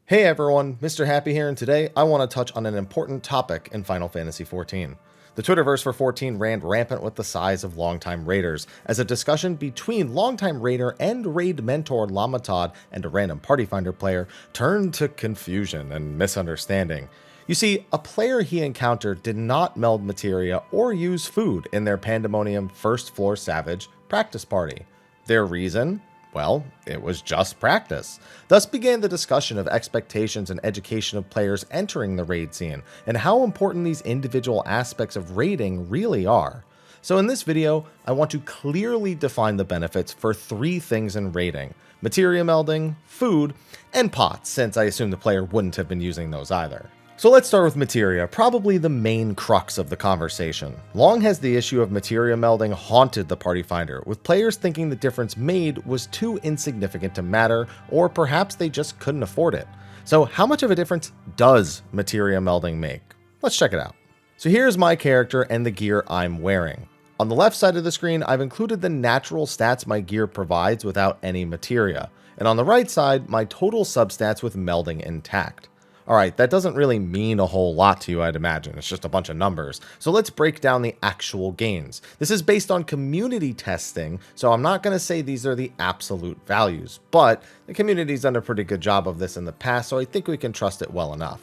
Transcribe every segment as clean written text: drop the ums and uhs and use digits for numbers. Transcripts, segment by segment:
Hey everyone, Mr. Happy here, and today I want to touch on an important topic in Final Fantasy XIV. The Twitterverse for 14 ran rampant with the size of longtime raiders, as a discussion between longtime raider and raid mentor Lamatod and a random party finder player turned to confusion and misunderstanding. You see, a player he encountered did not meld materia or use food in their Pandemonium First Floor Savage practice party. Their reason? Well, it was just practice. Thus began the discussion of expectations and education of players entering the raid scene, and how important these individual aspects of raiding really are. So in this video, I want to clearly define the benefits for three things in raiding: materia melding, food, and pots, since I assume the player wouldn't have been using those either. So let's start with materia, probably the main crux of the conversation. Long has the issue of materia melding haunted the party finder, with players thinking the difference made was too insignificant to matter, or perhaps they just couldn't afford it. So how much of a difference does materia melding make? Let's check it out. So here's my character and the gear I'm wearing. On the left side of the screen, I've included the natural stats my gear provides without any materia, and on the right side, my total substats with melding intact. Alright, that doesn't really mean a whole lot to you, I'd imagine. It's just a bunch of numbers. So let's break down the actual gains. This is based on community testing, so I'm not going to say these are the absolute values, but the community's done a pretty good job of this in the past, so I think we can trust it well enough.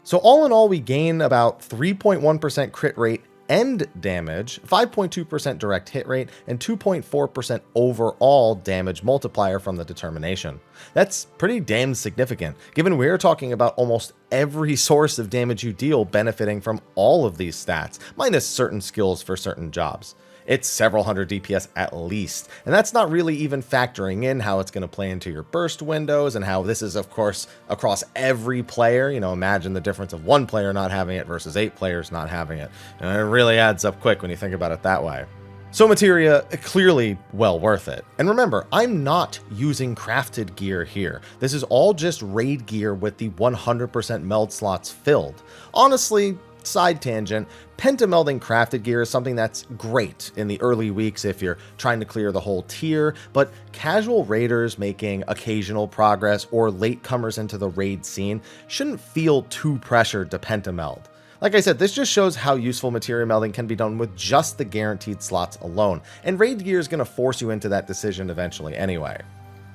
So all in all, we gain about 3.1% crit rate end damage, 5.2% direct hit rate, and 2.4% overall damage multiplier from the determination. That's pretty damn significant, given we're talking about almost every source of damage you deal benefiting from all of these stats, minus certain skills for certain jobs. It's several hundred DPS at least, and that's not really even factoring in how it's going to play into your burst windows and how this is, of course, across every player. Imagine the difference of one player not having it versus 8 players not having it. And it really adds up quick when you think about it that way. So materia, clearly well worth it. And remember, I'm not using crafted gear here. This is all just raid gear with the 100% meld slots filled. Honestly, side tangent, pentamelding crafted gear is something that's great in the early weeks if you're trying to clear the whole tier, but casual raiders making occasional progress or latecomers into the raid scene shouldn't feel too pressured to pentameld. Like I said, this just shows how useful materia melding can be done with just the guaranteed slots alone, and raid gear is going to force you into that decision eventually anyway.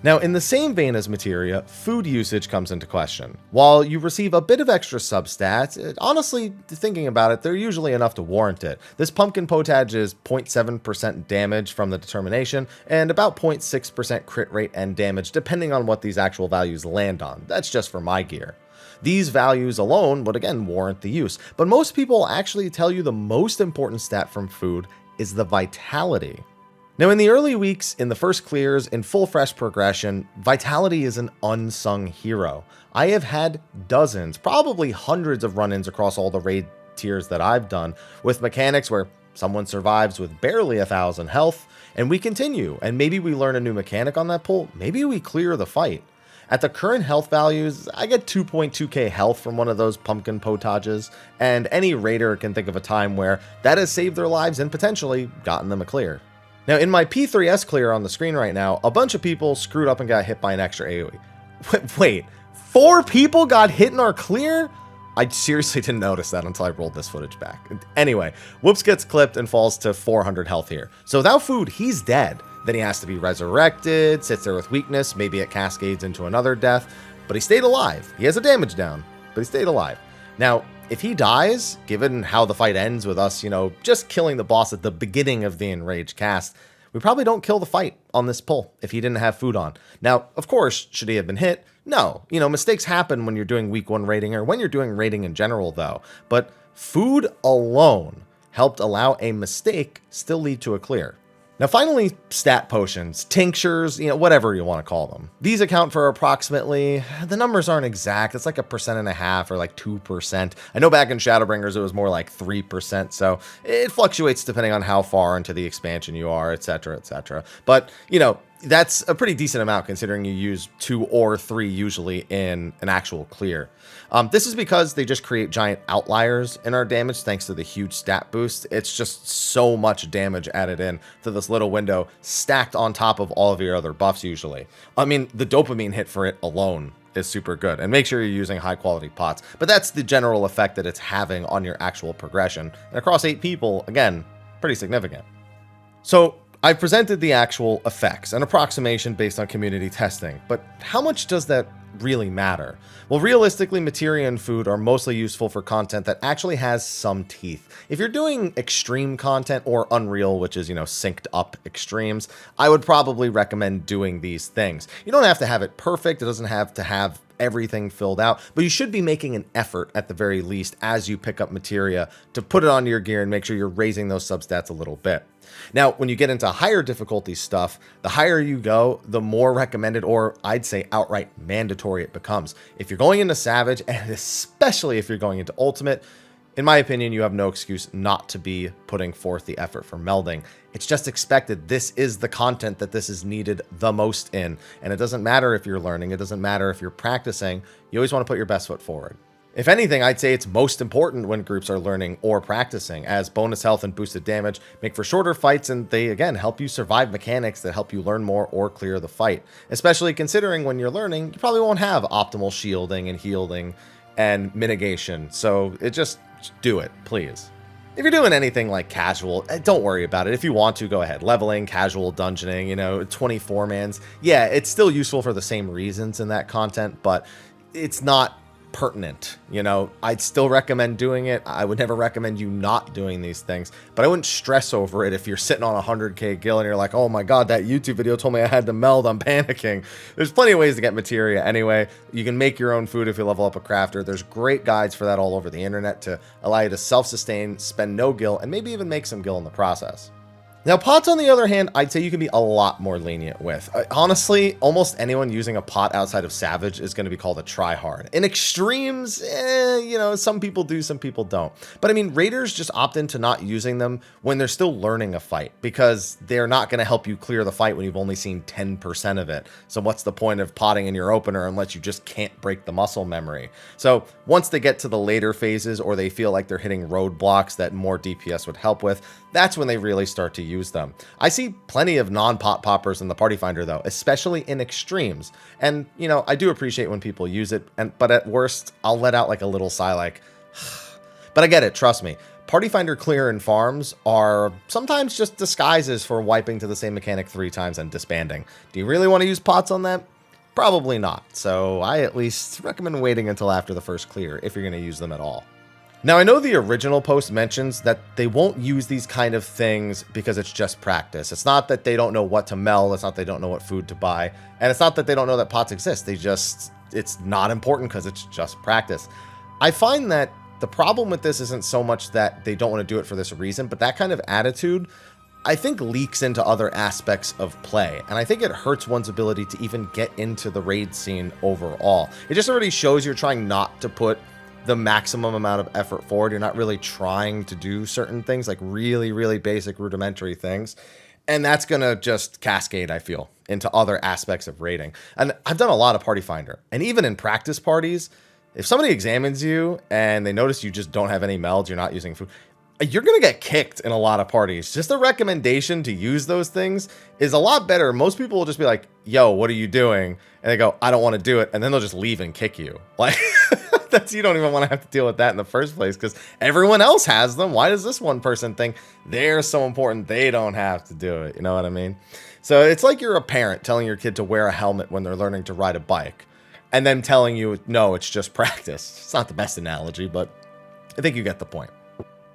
Now, in the same vein as materia, food usage comes into question. While you receive a bit of extra substats, honestly, thinking about it, they're usually enough to warrant it. This pumpkin potage is 0.7% damage from the determination, and about 0.6% crit rate and damage, depending on what these actual values land on. That's just for my gear. These values alone would again warrant the use, but most people actually tell you the most important stat from food is the vitality. Now, in the early weeks, in the first clears, in full fresh progression, vitality is an unsung hero. I have had dozens, probably hundreds of run-ins across all the raid tiers that I've done, with mechanics where someone survives with barely 1,000 health, and we continue, and maybe we learn a new mechanic on that pull, maybe we clear the fight. At the current health values, I get 2.2k health from one of those pumpkin potages, and any raider can think of a time where that has saved their lives and potentially gotten them a clear. Now, in my P3S clear on the screen right now, a bunch of people screwed up and got hit by an extra AoE. Wait, 4 people got hit in our clear? I seriously didn't notice that until I rolled this footage back. Anyway, Whoops gets clipped and falls to 400 health here. So without food, he's dead. Then he has to be resurrected, sits there with weakness, maybe it cascades into another death, but he stayed alive. He has a damage down, but he stayed alive. Now, if he dies, given how the fight ends with us, just killing the boss at the beginning of the Enraged cast, we probably don't kill the fight on this pull if he didn't have food on. Now, of course, should he have been hit? No. Mistakes happen when you're doing week 1 raiding or when you're doing raiding in general, though. But food alone helped allow a mistake still lead to a clear. Now finally, stat potions, tinctures, whatever you want to call them. These account for approximately, the numbers aren't exact, it's like 1.5% or like 2%. I know back in Shadowbringers it was more like 3%, so it fluctuates depending on how far into the expansion you are, etc., etc. But, that's a pretty decent amount considering you use 2 or 3 usually in an actual clear. This is because they just create giant outliers in our damage thanks to the huge stat boost. It's just so much damage added in to this little window stacked on top of all of your other buffs usually. I mean, the dopamine hit for it alone is super good, and make sure you're using high quality pots. But that's the general effect that it's having on your actual progression. And across 8 people, again, pretty significant. So I presented the actual effects, an approximation based on community testing, but how much does that really matter? Well, realistically, materia and food are mostly useful for content that actually has some teeth. If you're doing extreme content or Unreal, which is, synced up extremes, I would probably recommend doing these things. You don't have to have it perfect. It doesn't have to have everything filled out, but you should be making an effort at the very least as you pick up materia to put it onto your gear and make sure you're raising those substats a little bit. Now, when you get into higher difficulty stuff, the higher you go, the more recommended, or I'd say outright mandatory it becomes. If you're going into Savage, and especially if you're going into Ultimate, in my opinion, you have no excuse not to be putting forth the effort for melding. It's just expected. This is the content that this is needed the most in. And it doesn't matter if you're learning. It doesn't matter if you're practicing. You always want to put your best foot forward. If anything, I'd say it's most important when groups are learning or practicing, as bonus health and boosted damage make for shorter fights, and they, again, help you survive mechanics that help you learn more or clear the fight. Especially considering when you're learning, you probably won't have optimal shielding and healing and mitigation. So just do it, please. If you're doing anything like casual, don't worry about it. If you want to, go ahead. Leveling, casual dungeoning, 24-mans. Yeah, it's still useful for the same reasons in that content, but it's not pertinent. I'd still recommend doing it. I would never recommend you not doing these things, but I wouldn't stress over it if you're sitting on 100k gil and you're like, oh my god, that YouTube video told me I had to meld, I'm panicking. There's plenty of ways to get materia anyway. You can make your own food if you level up a crafter. There's great guides for that all over the internet to allow you to self-sustain, spend no gil, and maybe even make some gil in the process. Now, pots, on the other hand, I'd say you can be a lot more lenient with. Honestly, almost anyone using a pot outside of Savage is going to be called a tryhard. In extremes, some people do, some people don't. But I mean, raiders just opt into not using them when they're still learning a fight, because they're not going to help you clear the fight when you've only seen 10% of it. So what's the point of potting in your opener unless you just can't break the muscle memory? So once they get to the later phases, or they feel like they're hitting roadblocks that more DPS would help with, that's when they really start to use them. I see plenty of non-pot poppers in the Party Finder though, especially in extremes. And I do appreciate when people use it, but at worst, I'll let out like a little sigh like, but I get it, trust me. Party Finder clear and farms are sometimes just disguises for wiping to the same mechanic 3 times and disbanding. Do you really want to use pots on that? Probably not. So I at least recommend waiting until after the first clear if you're going to use them at all. Now, I know the original post mentions that they won't use these kind of things because it's just practice. It's not that they don't know what to meld. It's not they don't know what food to buy. And it's not that they don't know that pots exist. It's not important because it's just practice. I find that the problem with this isn't so much that they don't want to do it for this reason, but that kind of attitude, I think, leaks into other aspects of play. And I think it hurts one's ability to even get into the raid scene overall. It just already shows you're trying not to put the maximum amount of effort forward. You're not really trying to do certain things, like really, really basic rudimentary things. And that's going to just cascade, I feel, into other aspects of raiding. And I've done a lot of Party Finder. And even in practice parties, if somebody examines you and they notice you just don't have any melds, you're not using food, you're going to get kicked in a lot of parties. Just a recommendation to use those things is a lot better. Most people will just be like, yo, what are you doing? And they go, I don't want to do it. And then they'll just leave and kick you. Like, you don't even want to have to deal with that in the first place because everyone else has them. Why does this one person think they're so important they don't have to do it? You know what I mean? So it's like you're a parent telling your kid to wear a helmet when they're learning to ride a bike and then telling you, no, it's just practice. It's not the best analogy, but I think you get the point.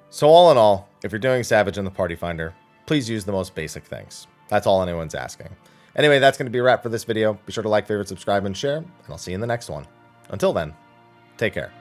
So all in all, if you're doing Savage in the Party Finder, please use the most basic things. That's all anyone's asking. Anyway, that's going to be a wrap for this video. Be sure to like, favorite, subscribe, and share, and I'll see you in the next one. Until then, take care.